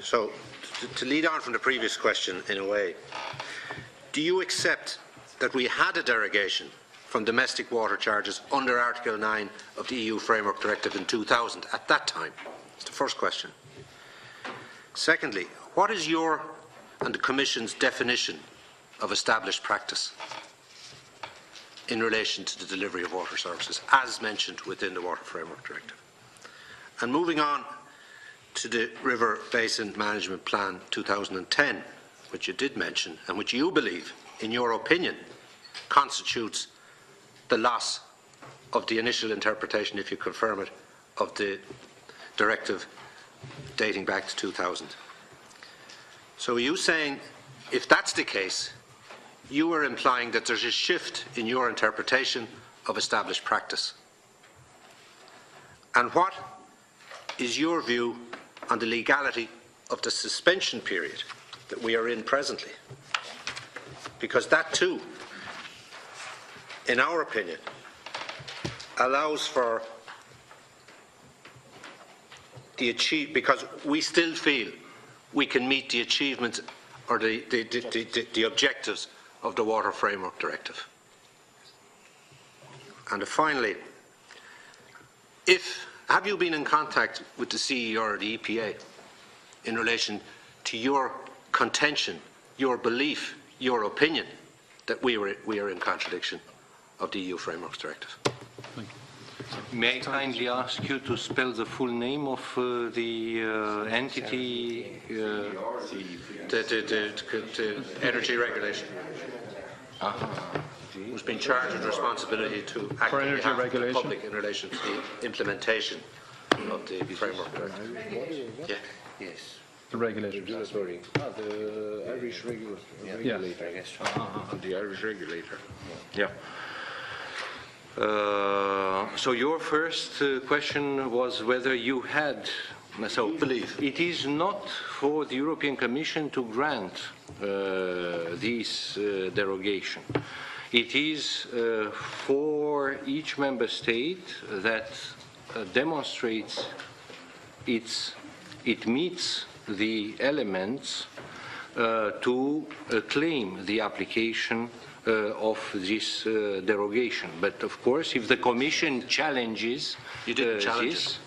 So, to lead on from the previous question in a way, do you accept that we had a derogation from domestic water charges under Article 9 of the EU Framework Directive in 2000 at that time? That's the first question. Secondly, what is your and the Commission's definition of established practice in relation to the delivery of water services, as mentioned within the Water Framework Directive? And moving on to the River Basin Management Plan 2010, which you did mention, and which you believe, in your opinion, constitutes the loss of the initial interpretation, if you confirm it, of the directive dating back to 2000. So are you saying, if that's the case, you are implying that there's a shift in your interpretation of established practice? And what is your view on the legality of the suspension period that we are in presently? Because that too, in our opinion, allows for the because we still feel we can meet the achievements or the objectives of the Water Framework Directive. And finally, have you been in contact with the CEO or the EPA in relation to your contention, your belief, your opinion that we are in contradiction of the EU Framework Directive? May I kindly ask you to spell the full name of the entity? The energy regulation. Who's been charged with responsibility to act on behalf of the public in relation to the implementation of the framework directive. Yeah. Yes. The regulator. The Irish regulator, I guess. The Irish regulator. Yeah. So your first question was whether you had, so it is not for the European Commission to grant this derogation. It is for each member state that demonstrates it meets the elements to claim the application of this derogation. But of course, if the Commission challenges this,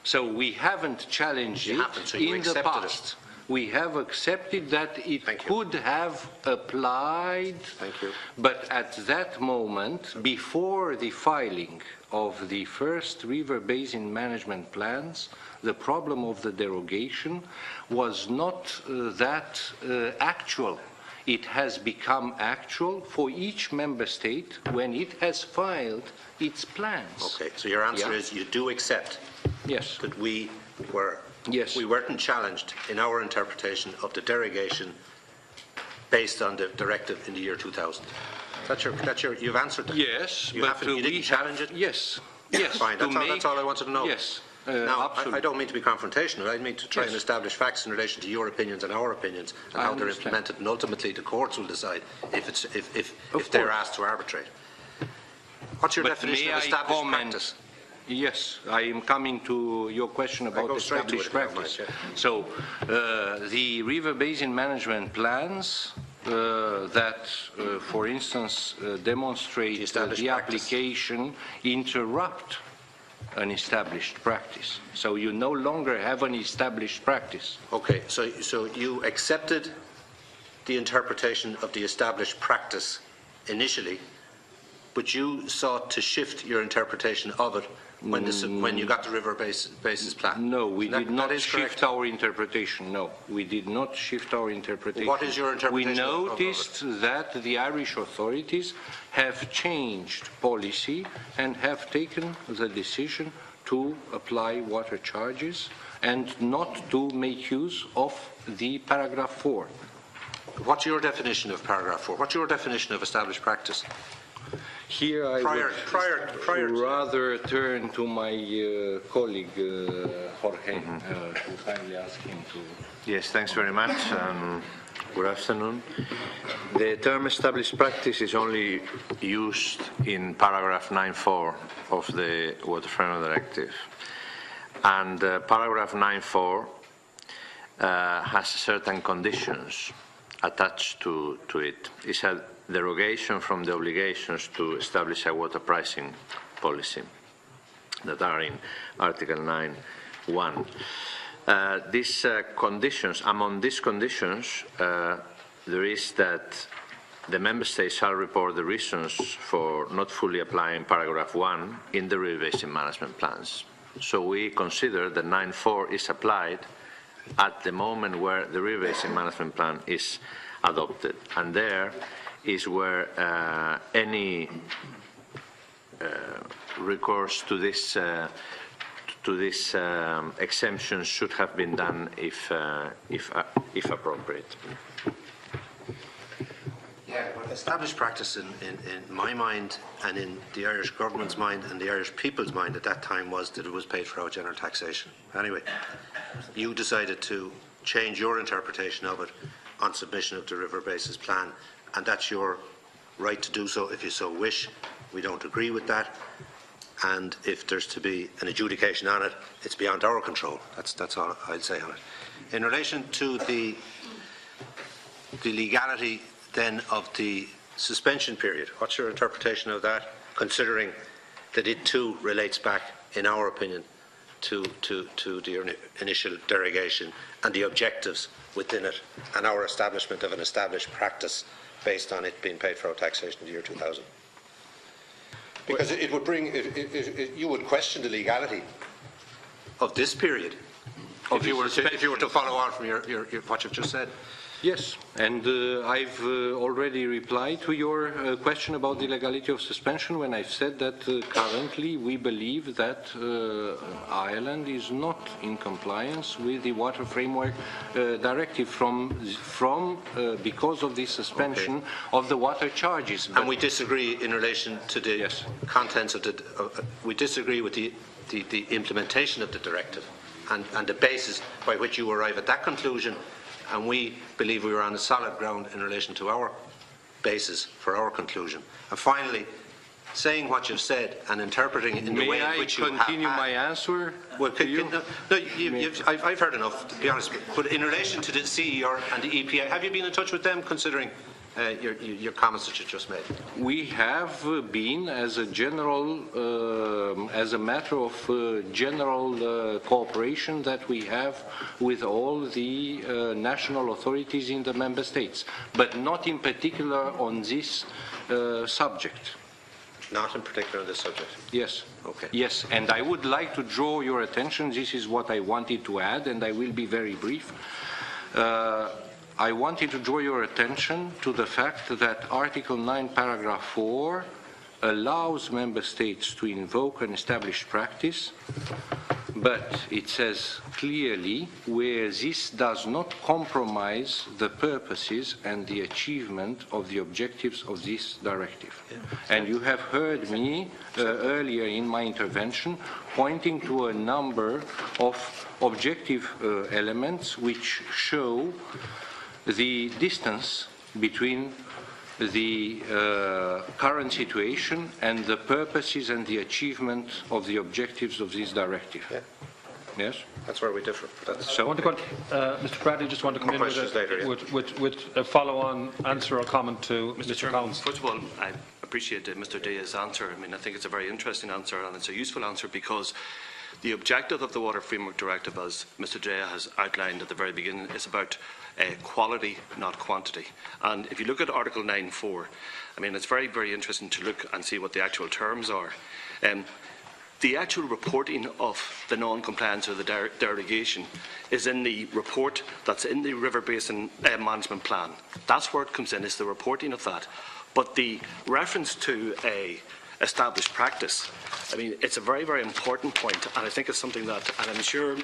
so we haven't challenged it in the past. We have accepted that it could have applied, but at that moment, before the filing of the first river basin management plans, the problem of the derogation was not that actual. It has become actual for each member state when it has filed its plans. Okay, so your answer is you do accept that we weren't challenged in our interpretation of the derogation based on the directive in the year 2000. You've answered that? Yes, you didn't challenge it? Yes. Fine, that's all I wanted to know. Yes. Now, I don't mean to be confrontational. I mean to try and establish facts in relation to your opinions and our opinions and how they're implemented, and ultimately the courts will decide if they're asked to arbitrate. What's your definition of established practice? Yes, I am coming to your question about established practice. So, the river basin management plans that, for instance, demonstrate the application interrupt an established practice. So you no longer have an established practice. Okay, so you accepted the interpretation of the established practice initially, but you sought to shift your interpretation of it when you got the river basis plan. No, we did not shift our interpretation. No, we did not shift our interpretation. What is your interpretation? We noticed that the Irish authorities have changed policy and have taken the decision to apply water charges and not to make use of the paragraph 4. What's your definition of paragraph 4? What's your definition of established practice? Here I would rather turn to my colleague Jorge to kindly ask him to. Yes, thanks very much. Good afternoon. The term established practice is only used in paragraph 9.4 of the Water Framework Directive. And paragraph 9.4 has certain conditions attached to it. It's a derogation from the obligations to establish a water pricing policy that are in Article 9(1). These conditions, among these conditions, there is that the Member States shall report the reasons for not fully applying paragraph 1 in the river basin management plans. So we consider that 9(4) is applied at the moment where the river basin management plan is adopted, and there is where any recourse to this exemption should have been done if appropriate. Yeah, well, established practice in my mind and in the Irish government's mind and the Irish people's mind at that time was that it was paid for out general taxation. Anyway, you decided to change your interpretation of it on submission of the river basis plan, and that's your right to do so if you so wish. We don't agree with that, and if there's to be an adjudication on it, it's beyond our control. That's all I'd say on it. In relation to the legality then of the suspension period, what's your interpretation of that, considering that it too relates back, in our opinion, to the initial derogation and the objectives within it and our establishment of an established practice based on it being paid for out taxation in the year 2000? Because it would bring, you would question the legality of this period if you were to follow on from what you've just said. Yes, and I've already replied to your question about the legality of suspension when I've said that currently we believe that Ireland is not in compliance with the Water Framework Directive because of the suspension of the water charges. And we disagree in relation to the contents of the. We disagree with the implementation of the directive and the basis by which you arrive at that conclusion. And we believe we are on a solid ground in relation to our basis for our conclusion. And finally, saying what you've said and interpreting it in the way in which you have... May I continue my answer? Well, I've heard enough, to be honest. But in relation to the CER and the EPA, have you been in touch with them, considering your comments that you just made? We have been, as a matter of general cooperation that we have with all the national authorities in the member states, but not in particular on this subject. Not in particular on this subject? Yes. Okay. Yes, and I would like to draw your attention, this is what I wanted to add, and I will be very brief. I wanted to draw your attention to the fact that Article 9, Paragraph 4 allows member states to invoke an established practice, but it says clearly where this does not compromise the purposes and the achievement of the objectives of this directive. Yeah. And you have heard me earlier in my intervention pointing to a number of objective elements which show the distance between the current situation and the purposes and the achievement of the objectives of this directive. Yeah. Yes? That's where we differ. So I want to Mr. Bradley, just want to come in with a follow-on answer or comment to Mr. Cowen. First of all, I appreciate Mr. Dea's answer. I mean, I think it's a very interesting answer and it's a useful answer because the objective of the Water Framework Directive, as Mr. Dea has outlined at the very beginning, is about quality, not quantity. And if you look at Article 9(4), I mean, it's very, very interesting to look and see what the actual terms are. The actual reporting of the non-compliance or the derogation is in the report that's in the River Basin Management Plan. That's where it comes in, is the reporting of that. But the reference to a established practice, I mean, it's a very, very important point, and I think it's something that, and I'm sure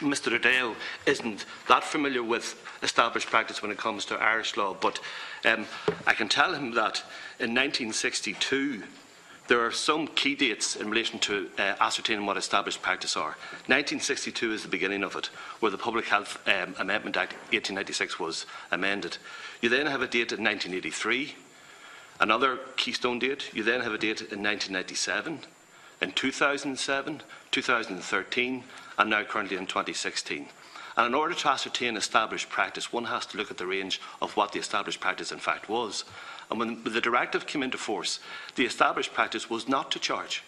Mr. Adele isn't that familiar with established practice when it comes to Irish law, but I can tell him that in 1962, there are some key dates in relation to ascertaining what established practice are. 1962 is the beginning of it, where the Public Health Amendment Act 1896 was amended. You then have a date in 1983, another keystone date. You then have a date in 1997, in 2007, 2013, and now currently in 2016. And in order to ascertain established practice, one has to look at the range of what the established practice in fact was. And when the directive came into force, the established practice was not to charge.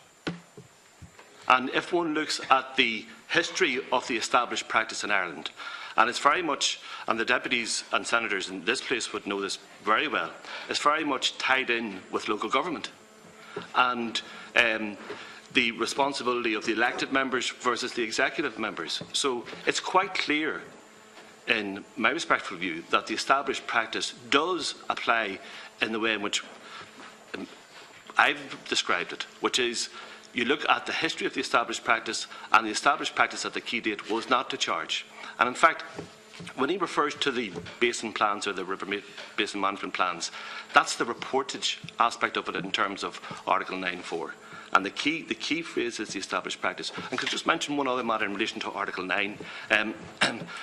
And if one looks at the history of the established practice in Ireland, and it's very much, and the deputies and senators in this place would know this very well, it's very much tied in with local government. And the responsibility of the elected members versus the executive members. So it's quite clear, in my respectful view, that the established practice does apply in the way in which I've described it, which is you look at the history of the established practice, and the established practice at the key date was not to charge. And in fact, when he refers to the basin plans or the river basin management plans, that's the reportage aspect of it in terms of Article 9.4. And the key phrase is the established practice. And could I just mention one other matter in relation to Article 9?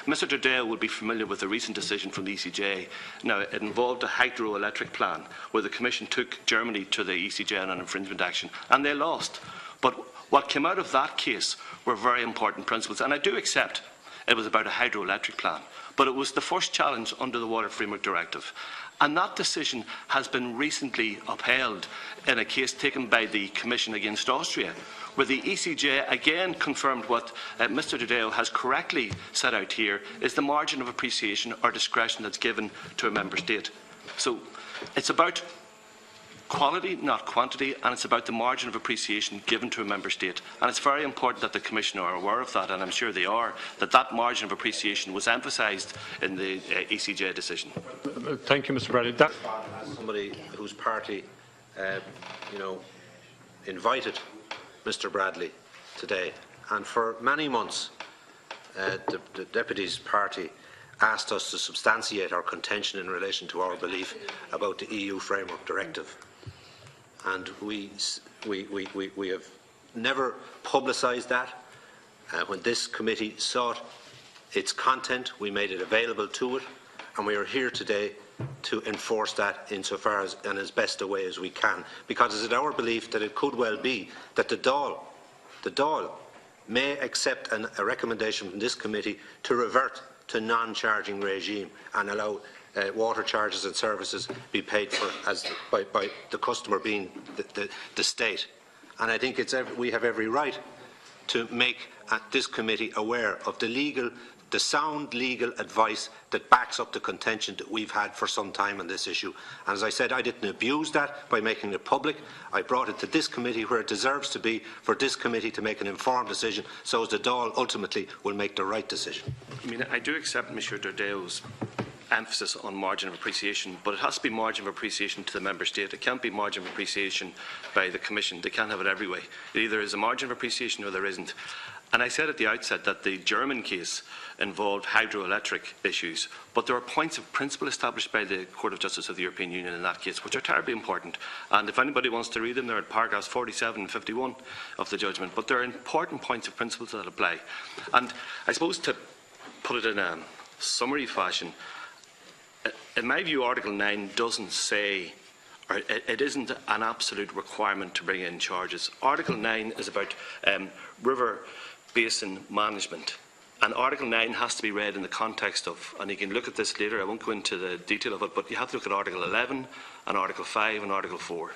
Mr Durdale will be familiar with the recent decision from the ECJ. Now, it involved a hydroelectric plan where the Commission took Germany to the ECJ on an infringement action, and they lost. But what came out of that case were very important principles. And I do accept it was about a hydroelectric plan, but it was the first challenge under the Water Framework Directive. And that decision has been recently upheld in a case taken by the Commission against Austria, where the ECJ again confirmed what Mr Durdale has correctly set out here is the margin of appreciation or discretion that's given to a member state. So it's about quality, not quantity, and it's about the margin of appreciation given to a member state. And it's very important that the Commission are aware of that, and I'm sure they are, that that margin of appreciation was emphasised in the ECJ decision. Thank you, Mr Bradley. As somebody whose party, invited Mr Bradley today, and for many months the Deputy's party asked us to substantiate our contention in relation to our belief about the EU Framework Directive. And we have never publicised that. When this committee sought its content, we made it available to it, and we are here today to enforce that insofar as in as best a way as we can, because it is our belief that it could well be that the Dáil may accept a recommendation from this committee to revert to non-charging regime and allow water charges and services be paid for by the customer being the state. And I think we have every right to make this committee aware of the sound legal advice that backs up the contention that we've had for some time on this issue. And as I said, I didn't abuse that by making it public. I brought it to this committee where it deserves to be, for this committee to make an informed decision so as the Dáil ultimately will make the right decision. I mean, I do accept Mr Durdale's emphasis on margin of appreciation, but it has to be margin of appreciation to the member state. It can't be margin of appreciation by the Commission. They can't have it every way. It either is a margin of appreciation or there isn't. And I said at the outset that the German case involved hydroelectric issues, but there are points of principle established by the Court of Justice of the European Union in that case, which are terribly important. And if anybody wants to read them, they're at paragraphs 47 and 51 of the judgment. But there are important points of principle that apply. And I suppose to put it in a summary fashion, in my view, Article 9 doesn't say, or it isn't an absolute requirement to bring in charges. Article 9 is about river basin management. And Article 9 has to be read in the context of, and you can look at this later, I won't go into the detail of it, but you have to look at Article 11 and Article 5 and Article 4.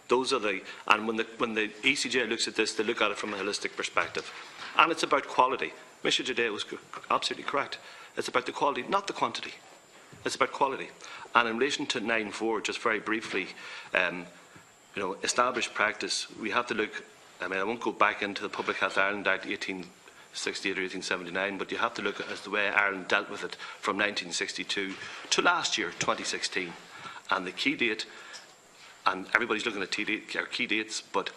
Those are and when the ECJ looks at this, they look at it from a holistic perspective. And it's about quality. Mr Durdale was absolutely correct. It's about the quality, not the quantity. It's about quality. And in relation to 9.4, just very briefly, established practice, we have to look, I won't go back into the Public Health Ireland Act 1868 or 1879, but you have to look at the way Ireland dealt with it from 1962 to last year, 2016. And the key date, and everybody's looking at key dates, but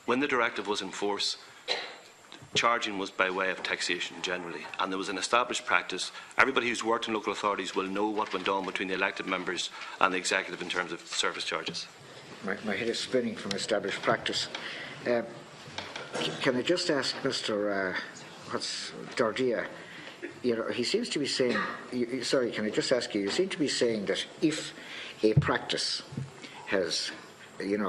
when the directive was in force, charging was by way of taxation generally, and there was an established practice. Everybody who's worked in local authorities will know what went on between the elected members and the executive in terms of service charges. My head is spinning from established practice. Can I just ask Mr. Dardia? He seems to be saying. Sorry, can I just ask you? You seem to be saying that if a practice has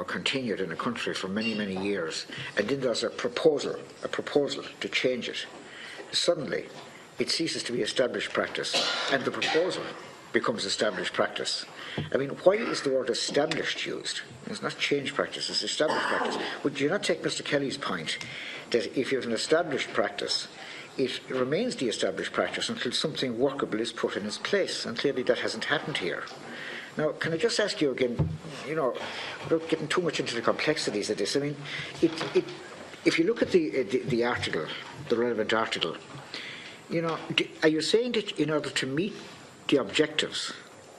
continued in a country for many, many years, and then there's a proposal to change it, suddenly it ceases to be established practice, and the proposal becomes established practice. I mean, why is the word established used? It's not change practice, it's established practice. Would you not take Mr. Kelly's point that if you have an established practice, it remains the established practice until something workable is put in its place, and clearly that hasn't happened here. Now, can I just ask you again, without getting too much into the complexities of this, I mean, if you look at the article, the relevant article, are you saying that in order to meet the objectives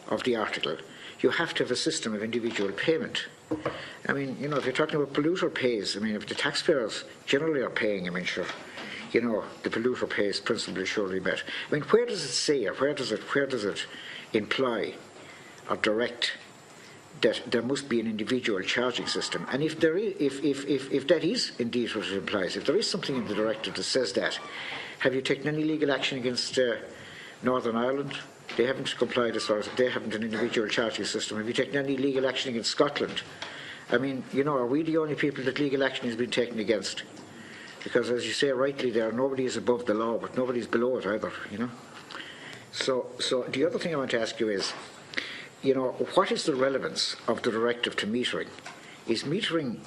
of the article, you have to have a system of individual payment? I mean, if you're talking about polluter pays, I mean, if the taxpayers generally are paying, I mean, sure, the polluter pays principle is surely met. I mean, where does it say, or where does it imply or direct that there must be an individual charging system? And if there is, if that is indeed what it implies, if there is something in the directive that says that, have you taken any legal action against Northern Ireland? They haven't complied as far as they haven't an individual charging system. Have you taken any legal action against Scotland? I mean, are we the only people that legal action has been taken against? Because, as you say rightly there, nobody is above the law, but nobody's below it either, So the other thing I want to ask you is, what is the relevance of the directive to metering? Is metering,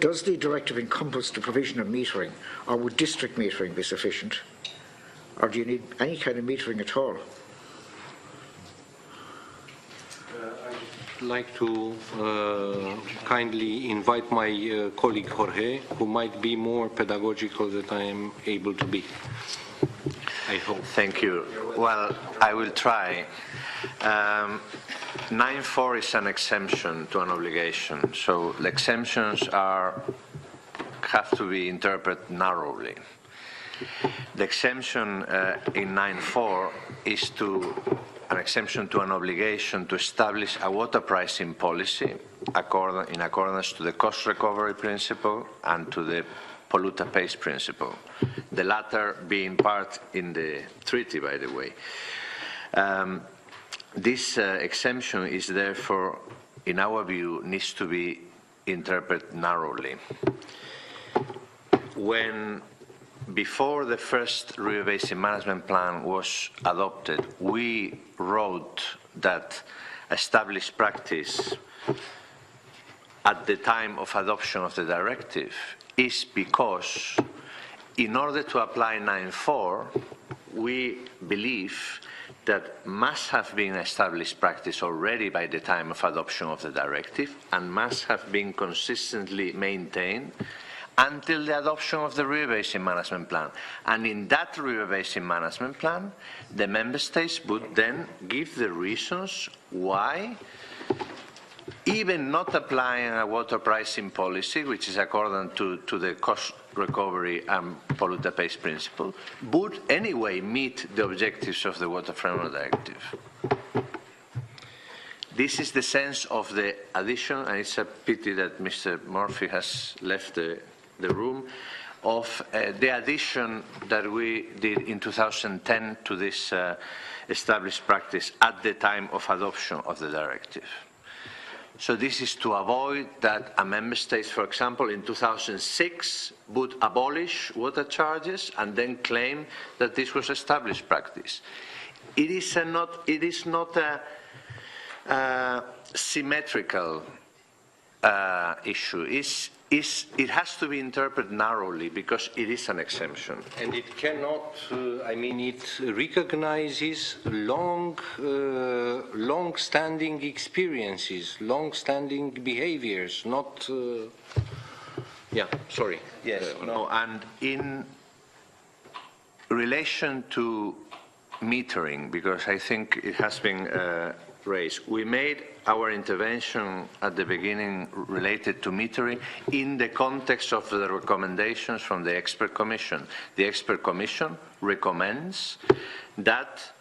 does the directive encompass the provision of metering, or would district metering be sufficient? Or do you need any kind of metering at all? I'd like to kindly invite my colleague Jorge, who might be more pedagogical than I am able to be. I hope. Thank you. Well, I will try. 9.4 is an exemption to an obligation, so the exemptions have to be interpreted narrowly. The exemption in 9.4 is an exemption to an obligation to establish a water pricing policy in accordance to the cost recovery principle and to the polluter pays principle, the latter being part in the treaty, by the way. This exemption is therefore, in our view, needs to be interpreted narrowly. Before the first River Basin Management Plan was adopted, we wrote that established practice at the time of adoption of the directive is because in order to apply 9.4, we believe that must have been established practice already by the time of adoption of the directive and must have been consistently maintained until the adoption of the River Basin Management Plan. And in that River Basin Management Plan, the Member States would then give the reasons why, even not applying a water pricing policy, which is according to the cost recovery and polluter pays principle, would anyway meet the objectives of the Water Framework Directive. This is the sense of the addition, and it's a pity that Mr. Murphy has left the room, of the addition that we did in 2010 to this established practice at the time of adoption of the directive. So this is to avoid that a member state, for example, in 2006 would abolish water charges and then claim that this was established practice. It is not a symmetrical issue. It has to be interpreted narrowly because it is an exemption. And it cannot, it recognizes long-standing experiences, long-standing behaviors, not, sorry. Yes, and in relation to metering, because I think it has been raised, we made our intervention at the beginning related to metering in the context of the recommendations from the expert commission. The expert commission recommends that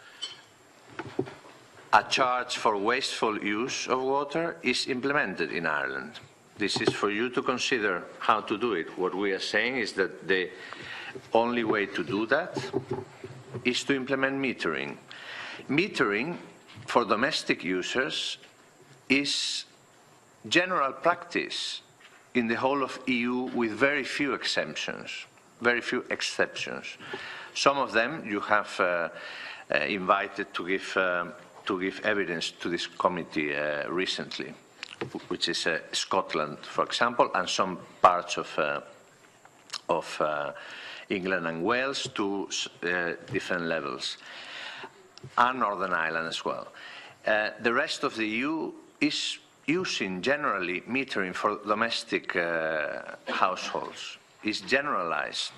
a charge for wasteful use of water is implemented in Ireland. This is for you to consider how to do it. What we are saying is that the only way to do that is to implement metering. Metering for domestic users is general practice in the whole of EU with very few exceptions. Some of them you have invited to give evidence to this committee recently, which is Scotland, for example, and some parts of England and Wales to different levels, and Northern Ireland as well. The rest of the EU is using generally metering for domestic households. It's generalized.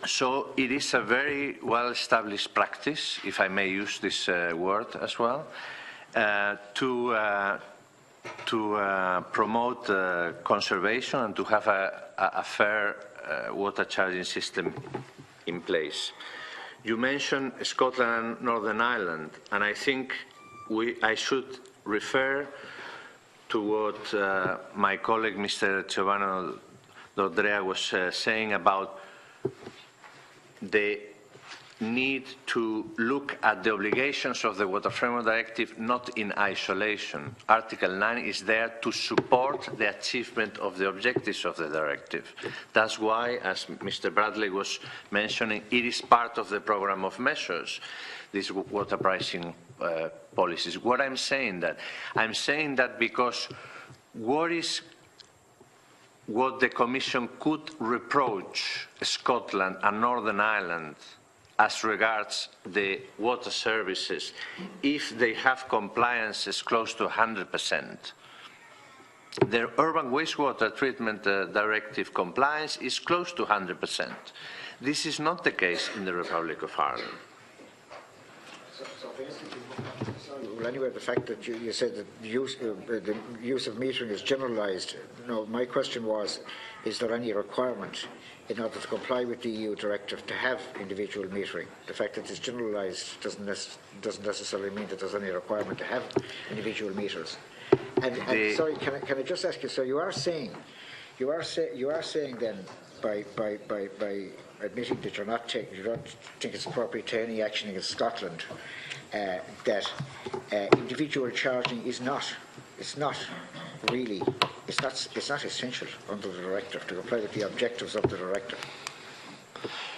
So it is a very well-established practice, if I may use this word as well, to promote conservation and to have a fair water charging system in place. You mentioned Scotland and Northern Ireland, and I think I should refer to what my colleague Mr. Giovanni D'Andrea was saying about the need to look at the obligations of the Water Framework Directive not in isolation. Article 9 is there to support the achievement of the objectives of the directive. That's why, as Mr. Bradley was mentioning, it is part of the program of measures, these water pricing policies. What I'm saying that because what the Commission could reproach Scotland and Northern Ireland as regards the water services if they have compliances close to 100%. Their urban wastewater treatment directive compliance is close to 100%. This is not the case in the Republic of Ireland. Well, anyway, the fact that you said that the use of metering is generalised. No, my question was, is there any requirement in order to comply with the EU directive to have individual metering? The fact that it's generalised doesn't necessarily mean that there's any requirement to have individual meters. And sorry, can I just ask you? So you are saying then by admitting that you don't think it's appropriate to take any action against Scotland, that individual charging is not essential under the directive to comply with the objectives of the directive.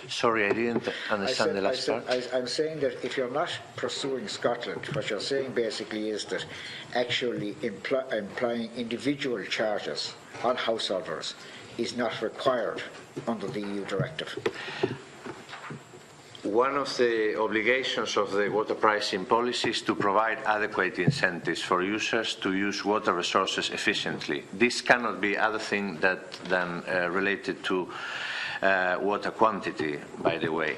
Sorry, I didn't understand the last part. I'm saying that if you're not pursuing Scotland, what you're saying basically is that actually implying individual charges on householders is not required under the EU directive. One of the obligations of the water pricing policy is to provide adequate incentives for users to use water resources efficiently. This cannot be other thing than related to water quantity, by the way.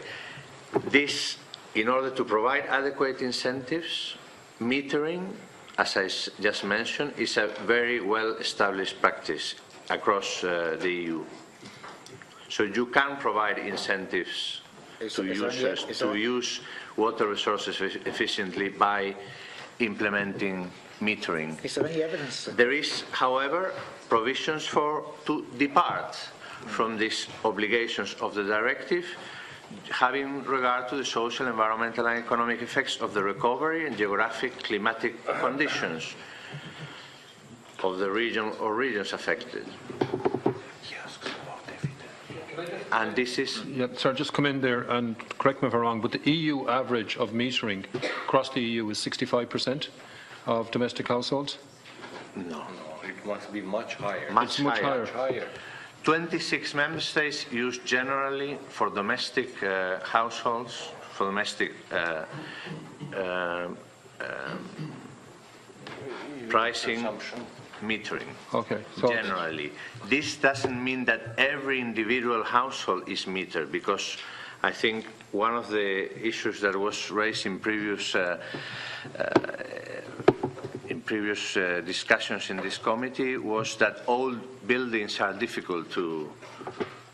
This, in order to provide adequate incentives, metering, as I just mentioned, is a very well-established practice across the EU. So you can provide incentives to users to use water resources efficiently by implementing metering. Is there any evidence? There is, however, provisions to depart from these obligations of the directive, having regard to the social, environmental and economic effects of the recovery and geographic climatic conditions of the region or regions affected. And this is... Yeah, sir, just come in there and correct me if I'm wrong, but the EU average of metering across the EU is 65% of domestic households? No. It must be much higher. Much higher. 26 member states use generally for domestic households, for domestic pricing, metering. Okay. So generally. This doesn't mean that every individual household is metered, because I think one of the issues that was raised in previous discussions in this committee was that old buildings are difficult to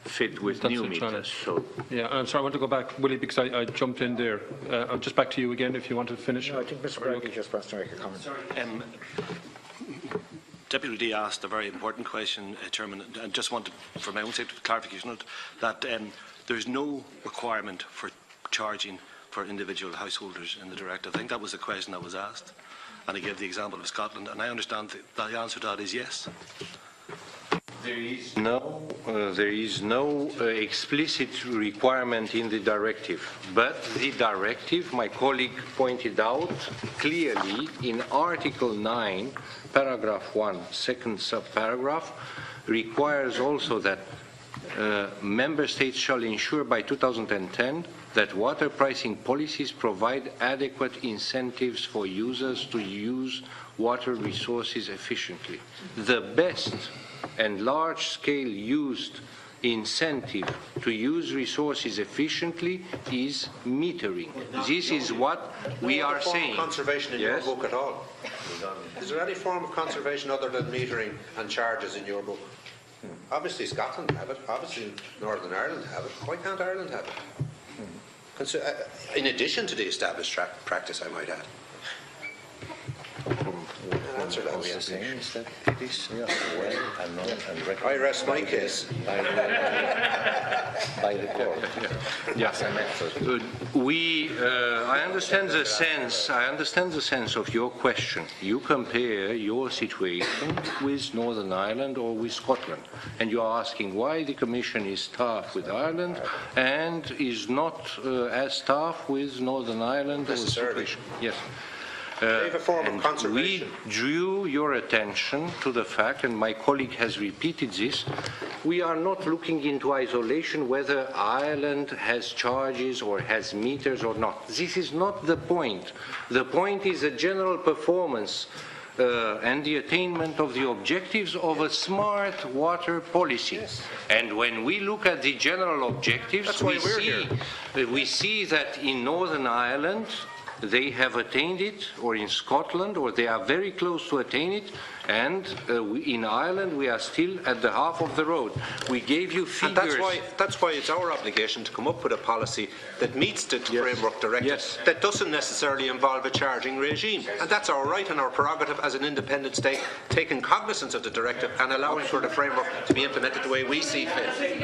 fit with new meters. So. Yeah, I'm sorry, I want to go back, Willie, because I jumped in there. Just back to you again if you want to finish. No, I think Mr. Bradley just wants to make a comment. Sorry. Deputy D asked a very important question, Chairman, and just wanted, for my own sake, clarification that there is no requirement for charging for individual householders in the directive. I think that was the question that was asked. And I gave the example of Scotland, and I understand that the answer to that is yes. There is no explicit requirement in the directive, but the directive, my colleague pointed out clearly in Article 9, paragraph 1, second subparagraph, requires also that member states shall ensure by 2010 that water pricing policies provide adequate incentives for users to use water resources efficiently. The best and large-scale used incentive to use resources efficiently is metering. This is what we are saying. Conservation in Yes? your book at all? Is there any form of conservation other than metering and charges in your book? Obviously Scotland have it, obviously Northern Ireland have it. Why can't Ireland have it? In addition to the established practice, I might add. Answer that, we saying is that it is well and known and recognized. I rest my case. By the court. Yes. I understand the sense. I understand the sense of your question. You compare your situation with Northern Ireland or with Scotland, and you are asking why the Commission is tough with Ireland and is not as tough with Northern Ireland. Necessarily. Yes. They have a form of conservation. We drew your attention to the fact, and my colleague has repeated this, we are not looking into isolation whether Ireland has charges or has meters or not. This is not the point. The point is a general performance and the attainment of the objectives of a smart water policy. Yes. And when we look at the general objectives, we see that in Northern Ireland, they have attained it, or in Scotland, or they are very close to attain it, and in Ireland we are still at the half of the road. We gave you figures. And that's why it's our obligation to come up with a policy that meets the framework directive, that doesn't necessarily involve a charging regime. And that's our right and our prerogative as an independent state, taking cognizance of the directive and allowing for the framework to be implemented the way we see fit.